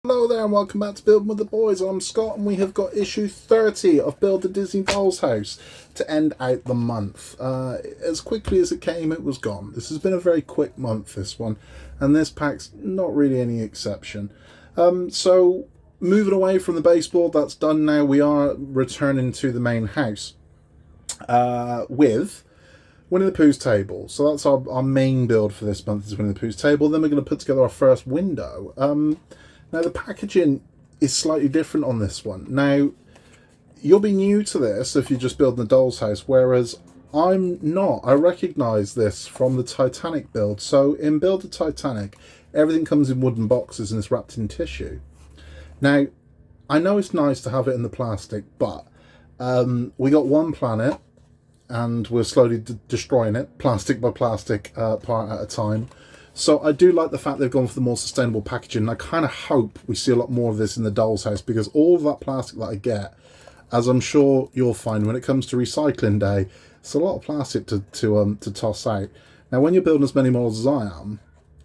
Hello there and welcome back to Building with the Boys. I'm Scott and we have got issue 30 of Build the Disney Dolls House to end out the month. As quickly as it came, it was gone. This has been a very quick month, this one, and this pack's not really any exception. So moving away from the baseboard, that's done now. We are returning to the main house with Winnie the Pooh's table. So that's our main build for this month, is Winnie the Pooh's table. Then we're going to put together our first window. Now the packaging is slightly different on this one. Now, you'll be new to this if you're just building the doll's house, whereas I'm not. I recognise this from the Titanic build. So in Build the Titanic, everything comes in wooden boxes and it's wrapped in tissue. Now, I know it's nice to have it in the plastic, but we got one planet and we're slowly destroying it, plastic by plastic, part at a time. So I do like the fact they've gone for the more sustainable packaging. And I kind of hope we see a lot more of this in the doll's house, because all of that plastic that I get, as I'm sure you'll find when it comes to recycling day, it's a lot of plastic to toss out. Now, when you're building as many models as I am,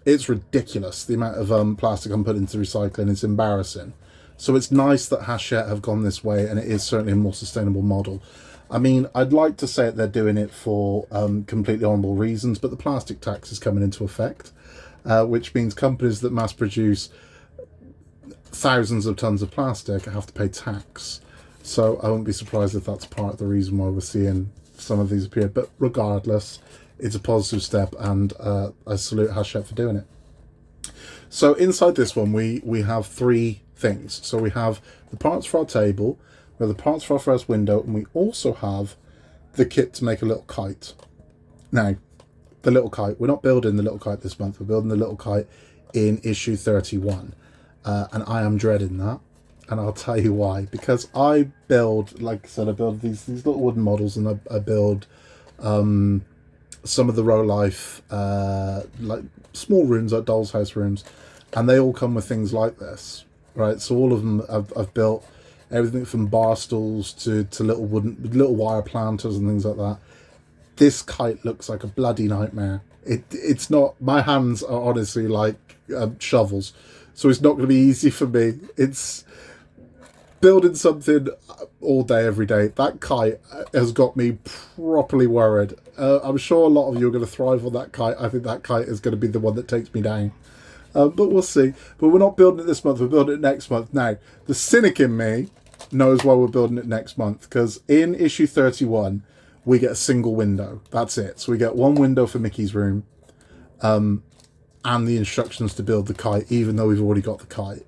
it's ridiculous the amount of plastic I'm putting into recycling. It's embarrassing. So it's nice that Hachette have gone this way, and it is certainly a more sustainable model. I mean, I'd like to say that they're doing it for completely honourable reasons, but the plastic tax is coming into effect, which means companies that mass produce thousands of tons of plastic have to pay tax. So I wouldn't be surprised if that's part of the reason why we're seeing some of these appear. But regardless, it's a positive step, and I salute Hachette for doing it. So inside this one, we have three things. So we have the parts for our table, we have the parts for our first window, and we also have the kit to make a little kite. Now, the little kite, we're not building the little kite this month, we're building the little kite in issue 31. And I am dreading that. And I'll tell you why. Because I build, like I said, I build these little wooden models, and I build some of the row life, like small rooms, like doll's house rooms. And they all come with things like this, right? So all of them I've built everything from bar stools to little wire planters and things like that. This kite looks like a bloody nightmare. It's not. My hands are honestly like shovels, so it's not going to be easy for me. It's building something all day, every day. That kite has got me properly worried. I'm sure a lot of you are going to thrive on that kite. I think that kite is going to be the one that takes me down. But we'll see. But we're not building it this month. We're building it next month. Now, the cynic in me knows why we're building it next month, because in issue 31, we get a single window. That's it. So we get one window for Mickey's room, and the instructions to build the kite, even though we've already got the kite.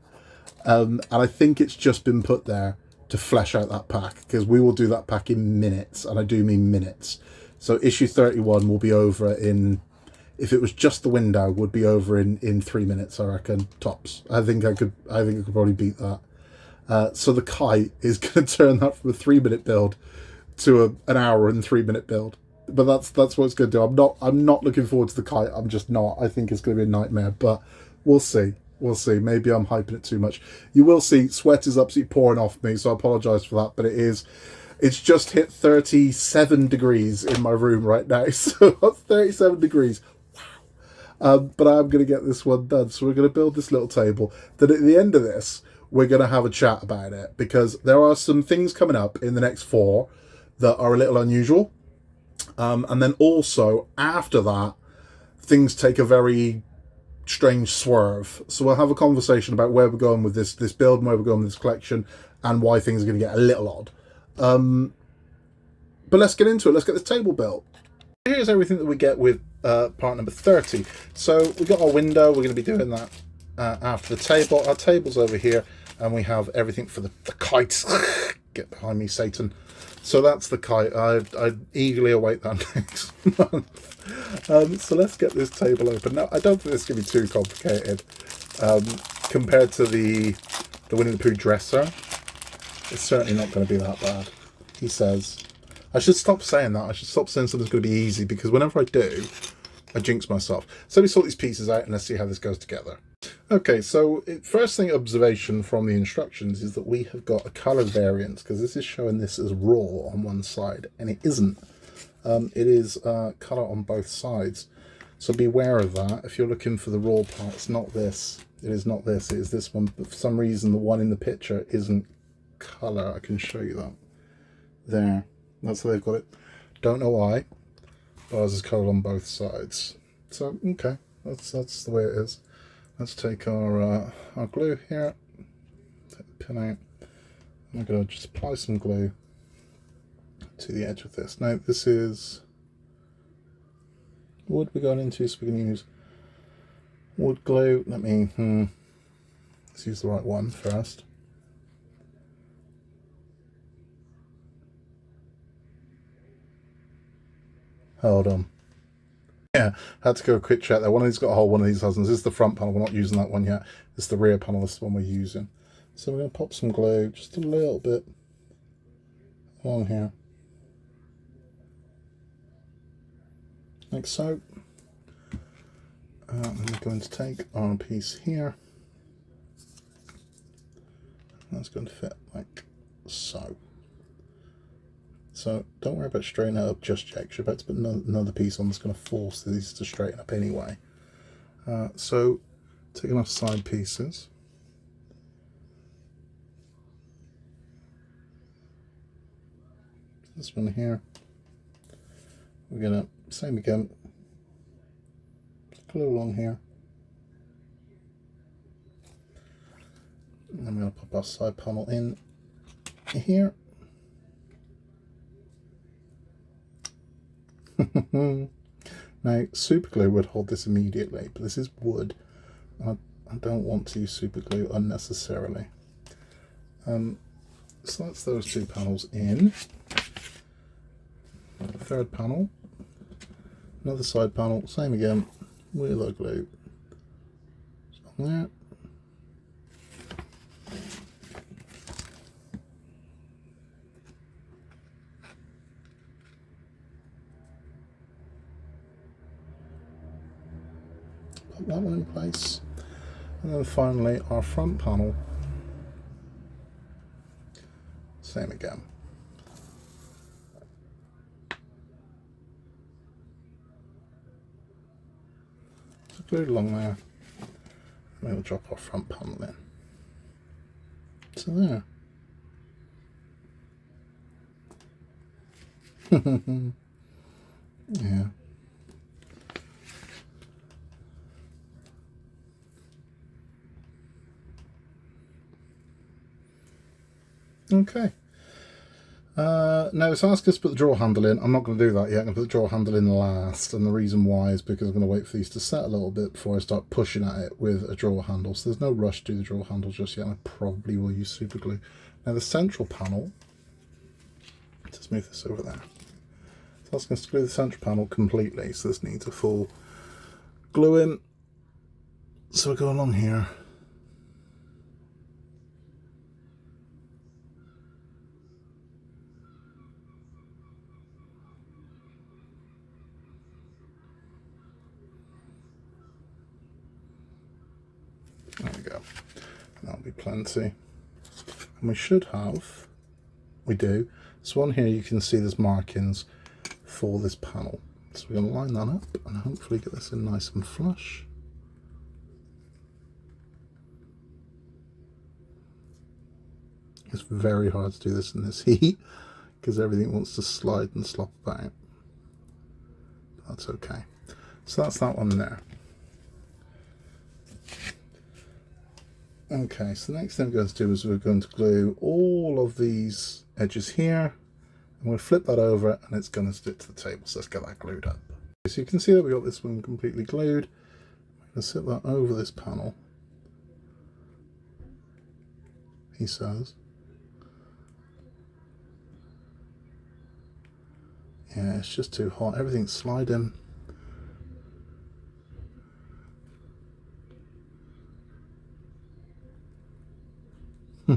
And I think it's just been put there to flesh out that pack, because we will do that pack in minutes, and I do mean minutes. So issue 31 will be over in, if it was just the window, would be over in 3 minutes, I reckon, tops. I think I could probably beat that. So the kite is going to turn that from a 3-minute build to an hour and 3-minute build. But that's what it's going to do. I'm not looking forward to the kite. I'm just not. I think it's going to be a nightmare. But we'll see. We'll see. Maybe I'm hyping it too much. You will see sweat is absolutely pouring off me, so I apologise for that. But it's just hit 37 degrees in my room right now. So that's 37 degrees. Wow. But I'm going to get this one done. So we're going to build this little table. Then at the end of this, we're going to have a chat about it, because there are some things coming up in the next 4 that are a little unusual. And then also, after that, things take a very strange swerve. So we'll have a conversation about where we're going with this build, and where we're going with this collection, and why things are going to get a little odd. But let's get into it. Let's get this table built. Here's everything that we get with part number 30. So we got our window. We're going to be doing that after the table. Our table's over here, and we have everything for the kites. Get behind me, Satan. So that's the kite. I eagerly await that next month. So let's get this table open. Now, I don't think this is going to be too complicated. Compared to the Winnie the Pooh dresser, it's certainly not going to be that bad, he says. I should stop saying that. I should stop saying something's going to be easy, because whenever I do, I jinx myself. So we sort these pieces out, and let's see how this goes together. Okay, so first thing observation from the instructions is that we have got a colour variance, because this is showing this as raw on one side, and it isn't. It is colour on both sides. So beware of that. If you're looking for the raw part, it's not this. It is not this, it is this one, but for some reason the one in the picture isn't colour. I can show you that. There, that's how they've got it. Don't know why, but ours is coloured on both sides. So, okay, that's the way it is. Let's take our glue here, take the pin out. I'm going to just apply some glue to the edge of this. Now, this is wood we're going into, so we're going to use wood glue. Let's use the right one first. Hold on. Yeah, I had to go a quick check there. One of these got a hole, one of these hasn't. This is the front panel, we're not using that one yet. This is the rear panel, this is the one we're using. So we're going to pop some glue, just a little bit along here. Like so. And we're going to take our piece here. That's going to fit like so. So don't worry about straightening it up just yet, because you're about to put another piece on that's going to force these to straighten up anyway. So taking off side pieces. This one here, we're going to, same again, glue along here. And I'm going to pop our side panel in here. Now, super glue would hold this immediately, but this is wood. I don't want to use super glue unnecessarily. So that's those two panels in. Third panel, another side panel, same again, with our glue. So on there. Put that one in place. And then finally our front panel, same again. So glued along there, and we'll drop our front panel in. So there. Yeah. Okay. Now it's asked us to put the drawer handle in. I'm not going to do that yet. I'm going to put the drawer handle in last, and the reason why is because I'm going to wait for these to set a little bit before I start pushing at it with a drawer handle. So there's no rush to do the drawer handle just yet, and I probably will use super glue. Now the central panel, just move this over there. So I was going to screw the central panel completely, so this needs a full glue in. So we go along here. There we go, and that'll be plenty. And we should have, we do, so on here you can see there's markings for this panel. So we're going to line that up and hopefully get this in nice and flush. It's very hard to do this in this heat because everything wants to slide and slop about. That's okay. So that's that one there. Okay, so the next thing we're going to do is we're going to glue all of these edges here. I'm going to flip that over and it's going to stick to the table. So let's get that glued up. So you can see that we got this one completely glued. I'm going to sit that over this panel. He says. Yeah, it's just too hot. Everything's sliding. Yeah,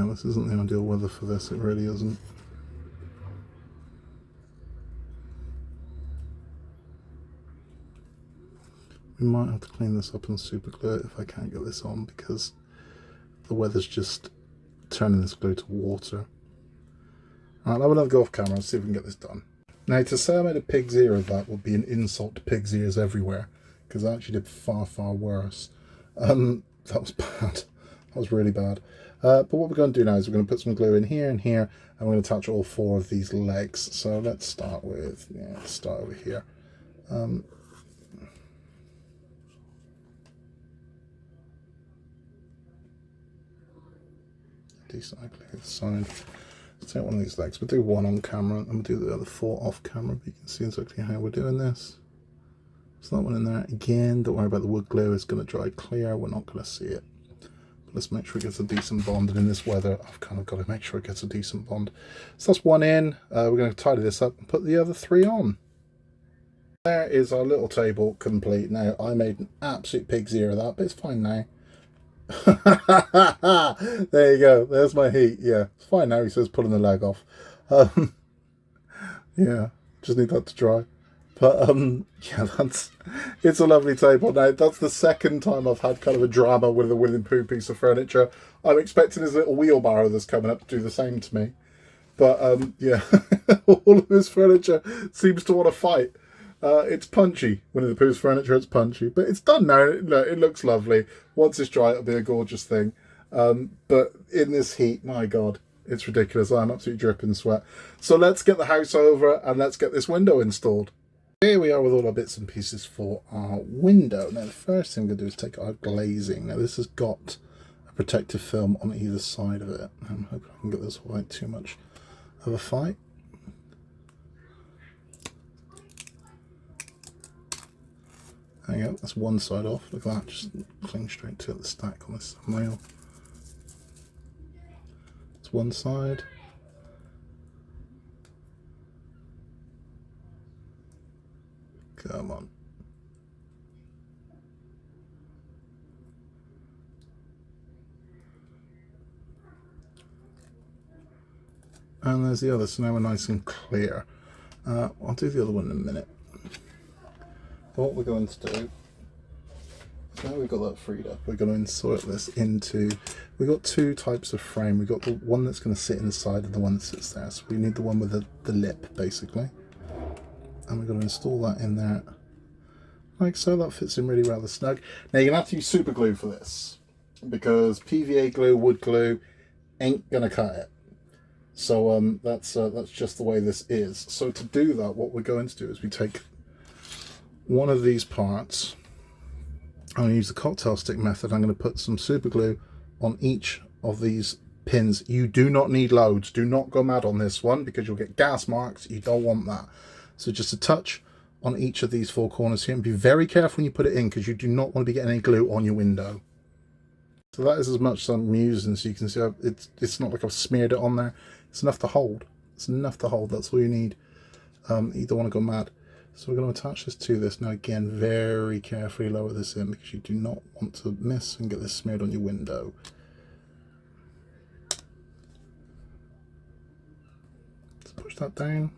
this isn't the ideal weather for this, it really isn't. We might have to clean this up and super glue it if I can't get this on, because the weather's just turning this glue to water. Alright, I'm going to go off camera and see if we can get this done. Now, to say I made a pig's ear of that would be an insult to pig's ears everywhere, because I actually did far, far worse. That was bad. That was really bad. But what we're going to do now is we're going to put some glue in here and here, and we're going to attach all 4 of these legs. So let's start with, let's start over here. Decent glue this side. Let's take one of these legs. We'll do one on camera, and we'll do the other 4 off camera, but you can see exactly how we're doing this. So that one in there. Again, don't worry about the wood glue, it's going to dry clear, we're not going to see it. Let's make sure it gets a decent bond, and in this weather I've kind of got to make sure it gets a decent bond. So that's one in. We're going to tidy this up and put the other 3 on. There is our little table complete. Now I made an absolute pig's ear of that, but it's fine now. There you go, there's my heat. Yeah, it's fine now. He says pulling the leg off. Yeah, just need that to dry. But yeah, it's a lovely table. Now that's the second time I've had kind of a drama with a Winnie the Pooh piece of furniture. I'm expecting his little wheelbarrow that's coming up to do the same to me. But yeah, all of his furniture seems to want to fight. It's punchy. Winnie the Pooh's furniture, it's punchy. But it's done now. It looks lovely. Once it's dry, it'll be a gorgeous thing. But in this heat, my God, it's ridiculous. I'm absolutely dripping sweat. So let's get the house over and let's get this window installed. Here we are with all our bits and pieces for our window. Now the first thing I'm going to do is take our glazing. Now this has got a protective film on either side of it. I'm hoping I can get this without too much of a fight. There you go, that's one side off. Look at that, just cling straight to the stack on this rail. It's one side. Come on. And there's the other, so now we're nice and clear. I'll do the other one in a minute. But what we're going to do, so now we've got that freed up, we're going to insert this into, we've got 2 types of frame. We've got the one that's going to sit inside and the one that sits there. So we need the one with the lip, basically. And we're going to install that in there like so. That fits in really rather snug. Now you're going to have to use super glue for this, because PVA glue, wood glue ain't going to cut it. So that's just the way this is. So to do that, what we're going to do is we take one of these parts. I'm going to use the cocktail stick method. I'm going to put some super glue on each of these pins. You do not need loads. Do not go mad on this one, because you'll get gas marks. You don't want that. So just a touch on each of these 4 corners here, and be very careful when you put it in, because you do not want to be getting any glue on your window. So that is as much as I'm using, so you can see it's not like I've smeared it on there. It's enough to hold. It's enough to hold. That's all you need. You don't want to go mad. So we're going to attach this to this. Now again, very carefully lower this in, because you do not want to miss and get this smeared on your window. Let's push that down.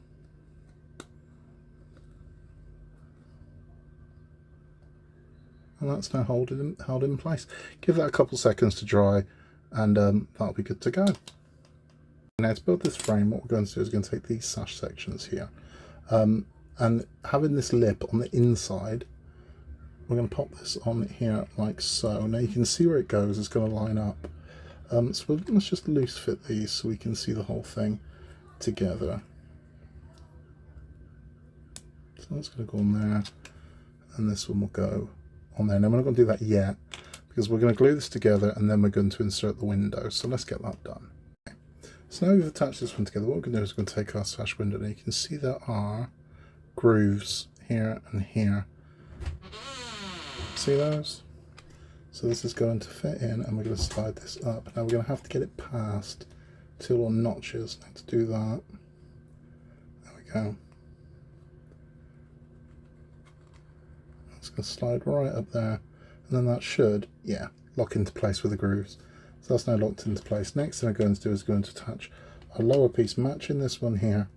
And that's now held in place. Give that a couple seconds to dry, and that'll be good to go. Now to build this frame, what we're going to do is we're going to take these sash sections here, and having this lip on the inside, we're going to pop this on here like so. Now you can see where it goes, it's going to line up. So let's just loose fit these so we can see the whole thing together. So that's going to go on there, and this one will go on there. Now we're not going to do that yet, because we're going to glue this together and then we're going to insert the window. So let's get that done. Okay. So now we've attached this one together, what we're going to do is we're going to take our sash window, and you can see there are grooves here and here. See those? So this is going to fit in, and we're going to slide this up. Now we're going to have to get it past 2 little notches. Now to do that, there we go. It's going to slide right up there, and then that should, yeah, lock into place with the grooves. So that's now locked into place. Next thing I'm going to do is going to attach a lower piece matching this one here.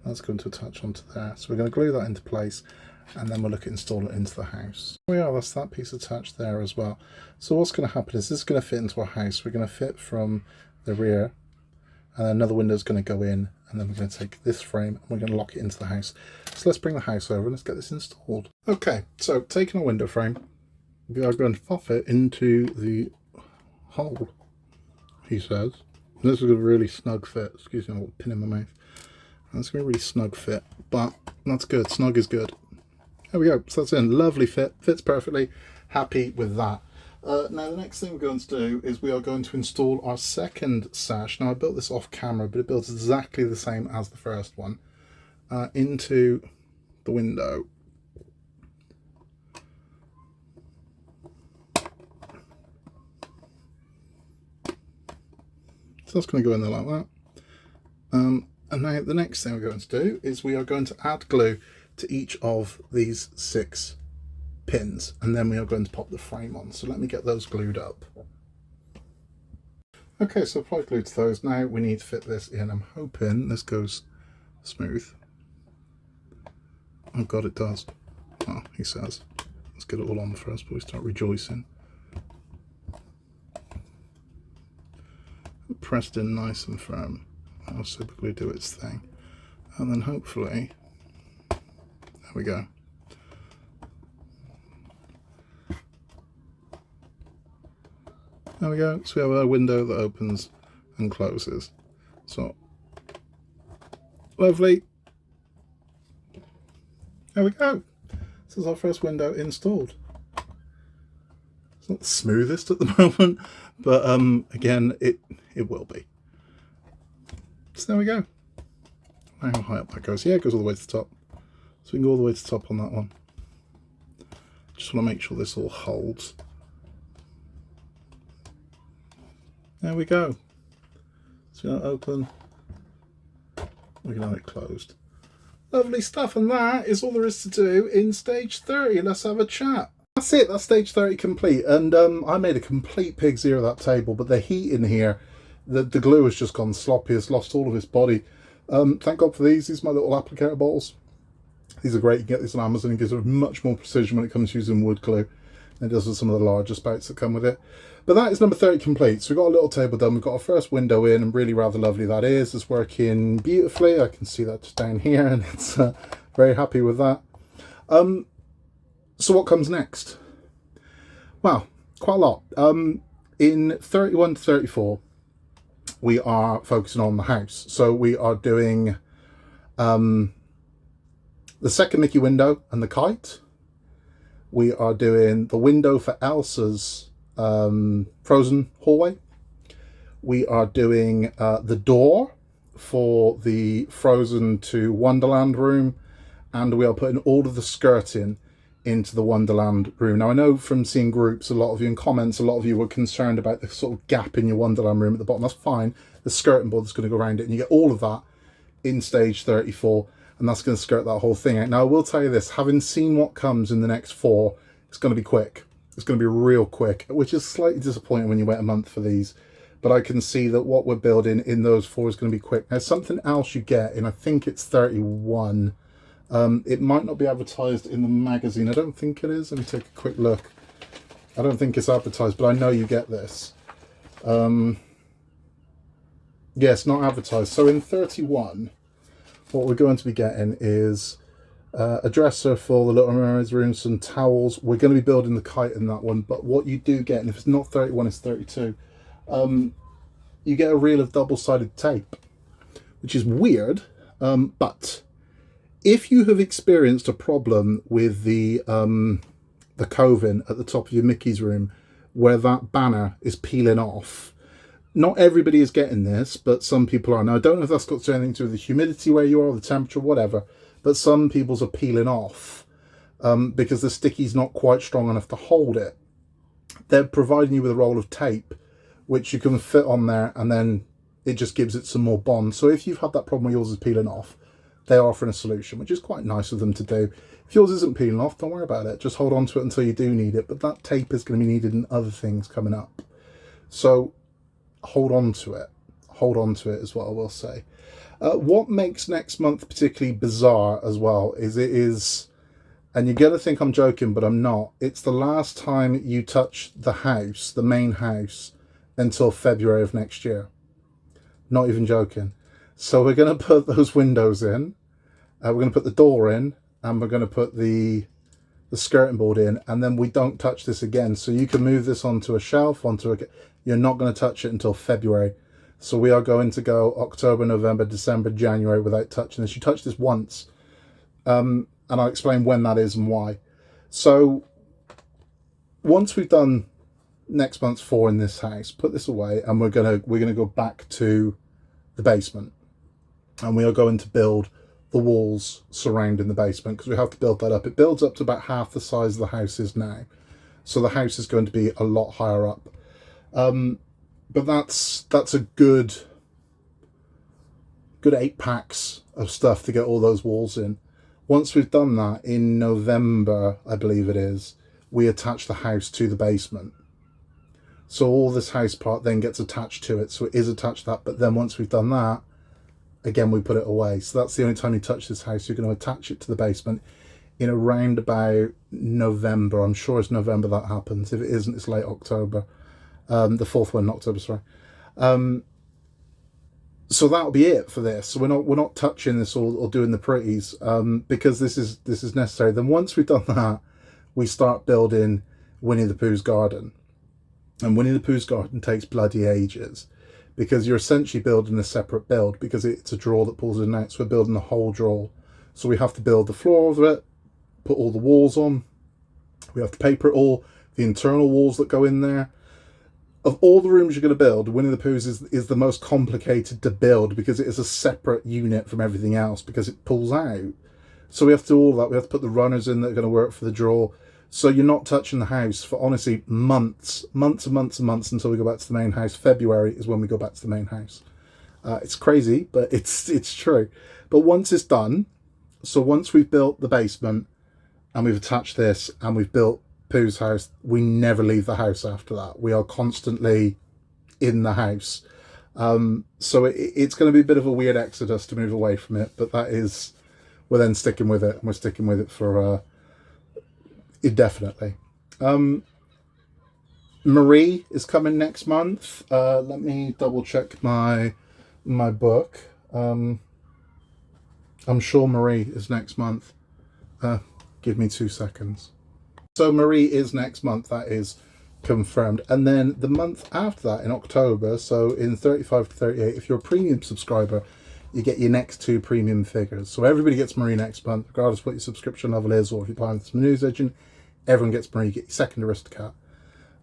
That's going to attach onto there. So we're going to glue that into place, and then we'll look at installing it into the house. There we are, that's that piece attached there as well. So what's going to happen is this is going to fit into our house. We're going to fit from the rear, and another window is going to go in, and then we're going to take this frame and we're going to lock it into the house. So let's bring the house over and let's get this installed. Okay, so taking a window frame, we are going to pop it into the hole, he says. And this is a really snug fit. Excuse me, I'll pin in my mouth. That's going to be a really snug fit, but that's good. Snug is good. There we go. So that's in. Lovely fit. Fits perfectly. Happy with that. Now the next thing we're going to do is we are going to install our second sash. Now I built this off camera, but it builds exactly the same as the first one into the window. So that's going to go in there like that. And now the next thing we're going to do is we are going to add glue to each of these 6 pins, and then we are going to pop the frame on. So let me get those glued up. Okay, so apply glue to those. Now we need to fit this in. I'm hoping this goes smooth. Oh God, it does. Oh, he says. Let's get it all on first before we start rejoicing. Pressed in nice and firm. That'll super glue do its thing. And then hopefully, there we go. There we go. So we have a window that opens and closes. So, lovely. There we go. This is our first window installed. It's not the smoothest at the moment, but again, it will be. So there we go. How high up that goes? Yeah, it goes all the way to the top. So we can go all the way to the top on that one. Just want to make sure this all holds. There we go. So we're going to open. We can have it closed. Lovely stuff, and that is all there is to do in stage 30. Let's have a chat. That's it, that's stage 30 complete. And I made a complete pig's ear of that table, but the heat in here, the glue has just gone sloppy, it's lost all of its body. Thank God for these. These are my little applicator bottles. These are great. You can get these on Amazon. It gives it much more precision when it comes to using wood glue than it does with some of the larger spouts that come with it. But that is number 30 complete. So we've got a little table done. We've got our first window in, and really rather lovely that is. It's working beautifully. I can see that just down here, and it's very happy with that. So what comes next? Well, quite a lot. In 31 to 34, we are focusing on the house. So we are doing the second Mickey window and the kite. We are doing the window for Elsa's Frozen hallway. We are doing the door for the Frozen to Wonderland room, and we are putting all of the skirting into the Wonderland room. Now I know from seeing groups, a lot of you in comments, a lot of you were concerned about the sort of gap in your Wonderland room at the bottom. That's fine. The skirting board is going to go around it, and you get all of that in stage 34, and that's going to skirt that whole thing out. Now I will tell you this, having seen what comes in the next 4, it's going to be quick. It's going to be real quick, which is slightly disappointing when you wait a month for these. But I can see that what we're building in those 4 is going to be quick. Now something else you get in, I think it's 31. It might not be advertised in the magazine. I don't think it is. Let me take a quick look. I don't think it's advertised, but I know you get this. Yeah, it's not advertised. So in 31, what we're going to be getting is a dresser for the Little Mermaid's room, some towels. We're going to be building the kite in that one, but what you do get, and if it's not 31, it's 32, you get a reel of double-sided tape, which is weird, but if you have experienced a problem with the coving at the top of your Mickey's room where that banner is peeling off, not everybody is getting this, but some people are. Now, I don't know if that's got to do anything to do with the humidity where you are, or the temperature, whatever, but some people's are peeling off because the sticky's not quite strong enough to hold it. They're providing you with a roll of tape, which you can fit on there, and then it just gives it some more bond. So if you've had that problem where yours is peeling off, they're offering a solution, which is quite nice of them to do. If yours isn't peeling off, don't worry about it. Just hold on to it until you do need it. But that tape is going to be needed in other things coming up. So hold on to it. Hold on to it is what I will say. What makes next month particularly bizarre as well is it is, and you're going to think I'm joking, but I'm not. It's the last time you touch the house, the main house, until February of next year. Not even joking. So we're going to put those windows in. We're going to put the door in, and we're going to put the skirting board in, and then we don't touch this again. So you can move this onto a shelf, you're not going to touch it until February. So we are going to go October, November, December, January without touching this. You touch this once, and I'll explain when that is and why. So once we've done next month's 4 in this house, put this away, and we're gonna go back to the basement, and we are going to build the walls surrounding the basement, because we have to build that up. It builds up to about half the size of the house is now, so the house is going to be a lot higher up. But that's a good 8 packs of stuff to get all those walls in. Once we've done that, in November, I believe it is, we attach the house to the basement. So all this house part then gets attached to it. So it is attached to that. But then once we've done that, again, we put it away. So that's the only time you touch this house. You're going to attach it to the basement in around about November. I'm sure it's November that happens. If it isn't, it's late October. The 4th one in October, sorry. So that'll be it for this. So we're not touching this or doing the pretties, because this is necessary. Then once we've done that, we start building Winnie the Pooh's garden. And Winnie the Pooh's garden takes bloody ages, because you're essentially building a separate build, because it's a drawer that pulls in and out. So we're building the whole drawer. So we have to build the floor of it, put all the walls on. We have to paper it all, the internal walls that go in there. Of all the rooms you're going to build, Winnie the Pooh's is the most complicated to build, because it is a separate unit from everything else, because it pulls out. So we have to do all that. We have to put the runners in that are going to work for the drawer. So you're not touching the house for, honestly, months until we go back to the main house. February is when we go back to the main house. It's crazy, but it's true. But once it's done, so once we've built the basement and we've attached this and we've built Pooh's house, we never leave the house after that. We are constantly in the house. So it's going to be a bit of a weird exodus to move away from it, but we're then sticking with it, and we're sticking with it for indefinitely. Marie is coming next month. Let me double check my book. I'm sure Marie is next month. Give me 2 seconds. So Marie is next month, that is confirmed. And then the month after that, in October, so in 35 to 38, if you're a premium subscriber, you get your next 2 premium figures. So everybody gets Marie next month, regardless of what your subscription level is, or if you're buying this from a news agent, everyone gets Marie. You get your second Aristocrat.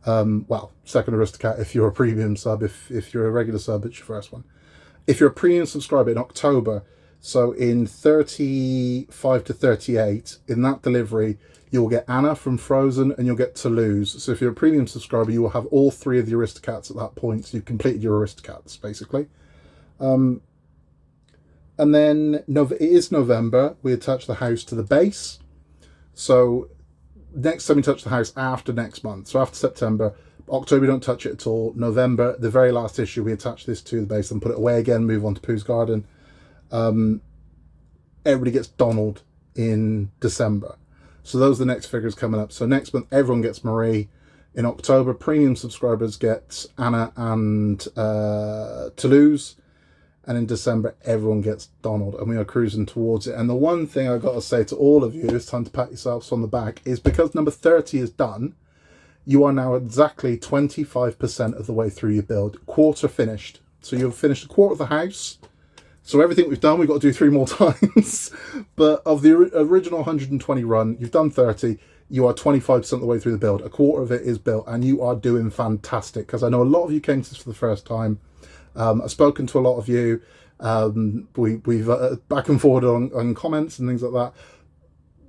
Well, second Aristocrat if you're a premium sub. If you're a regular sub, it's your first one. If you're a premium subscriber in October, so in 35 to 38, in that delivery, you'll get Anna from Frozen and you'll get Toulouse. So if you're a premium subscriber, you will have all 3 of the Aristocats at that point. So you've completed your Aristocats, basically. And then it is November. We attach the house to the base. So next time we touch the house after next month. So after September, October, we don't touch it at all. November, the very last issue, we attach this to the base and put it away again, move on to Pooh's garden. Everybody gets Donald in December. So those are the next figures coming up. So next month, everyone gets Marie. In October, premium subscribers get Anna and Toulouse. And in December, everyone gets Donald. And we are cruising towards it. And the one thing I've got to say to all of you, it's time to pat yourselves on the back, is because number 30 is done, you are now exactly 25% of the way through your build. Quarter finished. So you've finished a quarter of the house. So everything we've done, we've got to do 3 more times. But of the original 120 run, you've done 30. You are 25% of the way through the build. A quarter of it is built, and you are doing fantastic. Because I know a lot of you came to this for the first time. I've spoken to a lot of you. We've back and forward on comments and things like that.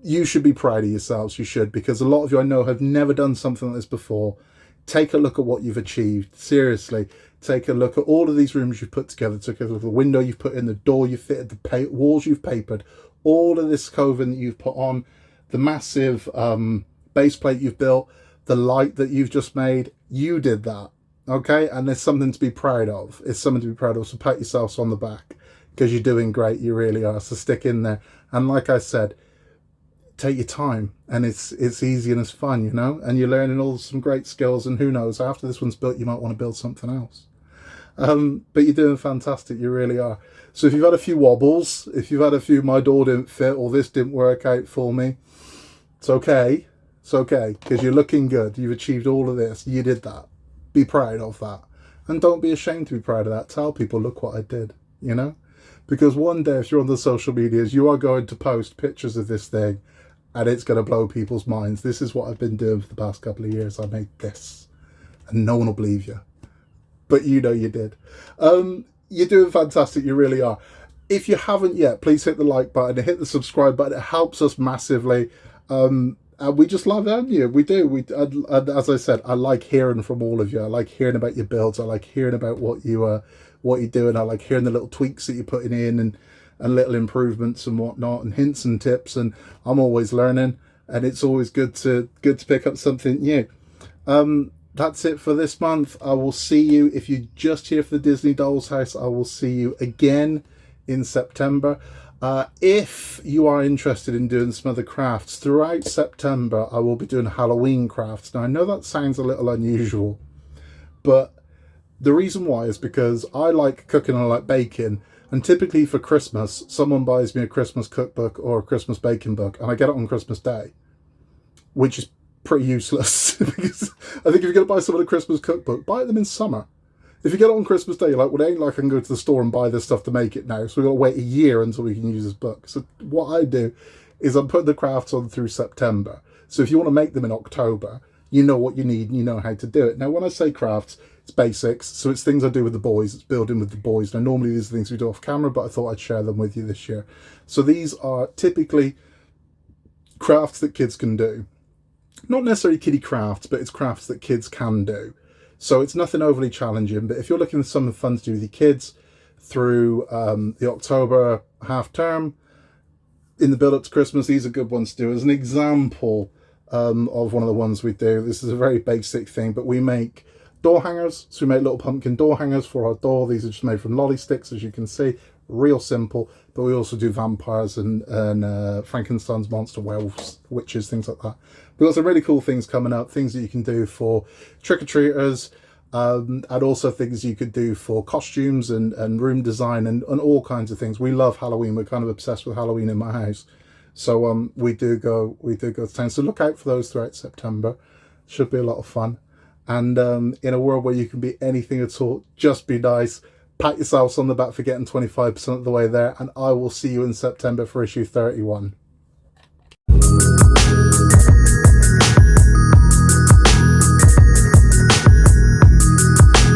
You should be proud of yourselves. You should, because a lot of you I know have never done something like this before. Take a look at what you've achieved. Seriously. Take a look at all of these rooms you've put together. Take a look at the window you've put in, the door you've fitted, the walls you've papered, all of this coving that you've put on, the massive base plate you've built, the light that you've just made. You did that, okay? And there's something to be proud of. It's something to be proud of. So pat yourselves on the back, because you're doing great. You really are. So stick in there. And like I said, take your time, and it's easy and it's fun, you know, and you're learning all some great skills. And who knows, after this one's built, you might want to build something else. But you're doing fantastic, you really are. So if you've had a few wobbles, if you've had a few my door didn't fit or this didn't work out for me, it's okay. It's okay, because you're looking good. You've achieved all of this. You did that. Be proud of that. And don't be ashamed to be proud of that. Tell people, look what I did, you know? Because one day, if you're on the social medias, you are going to post pictures of this thing and it's going to blow people's minds. This is what I've been doing for the past couple of years. I made this. And no one will believe you. But you know you did. You're doing fantastic. You really are. If you haven't yet, please hit the like button and hit the subscribe button. It helps us massively. And we just love having you. We do. As I said, I like hearing from all of you. I like hearing about your builds. I like hearing about what you're doing. I like hearing the little tweaks that you're putting in and little improvements and whatnot and hints and tips. And I'm always learning, and it's always good to pick up something new. That's it for this month. I will see you, if you're just here for the Disney Dolls House, I will see you again in September. If you are interested in doing some other crafts, throughout September, I will be doing Halloween crafts. Now, I know that sounds a little unusual, but the reason why is because I like cooking and I like baking. And typically for Christmas, someone buys me a Christmas cookbook or a Christmas baking book, and I get it on Christmas Day, which is pretty useless. Because I think if you're going to buy someone a Christmas cookbook, buy them in summer. If you get it on Christmas Day, you're like, well, it ain't like I can go to the store and buy this stuff to make it now, so we've got to wait a year until we can use this book. So what I do is I'm putting the crafts on through September. So if you want to make them in October, you know what you need and you know how to do it. Now, when I say crafts, it's basics. So it's things I do with the boys. It's building with the boys. Now, normally these are things we do off camera, but I thought I'd share them with you this year. So these are typically crafts that kids can do. Not necessarily kiddie crafts, but it's crafts that kids can do. So it's nothing overly challenging, but if you're looking for something fun to do with your kids through the October half term, in the build up to Christmas, these are good ones to do. As an example of one of the ones we do, this is a very basic thing, but we make door hangers. So we make little pumpkin door hangers for our door. These are just made from lolly sticks, as you can see. Real simple, but we also do vampires and Frankenstein's monster, werewolves, witches, things like that. We've got some really cool things coming up, things that you can do for trick-or-treaters, and also things you could do for costumes and room design and all kinds of things. We love Halloween. We're kind of obsessed with Halloween in my house. So we do go to town. So look out for those throughout September. Should be a lot of fun. And in a world where you can be anything at all, just be nice. Pat yourselves on the back for getting 25% of the way there, and I will see you in September for issue 31.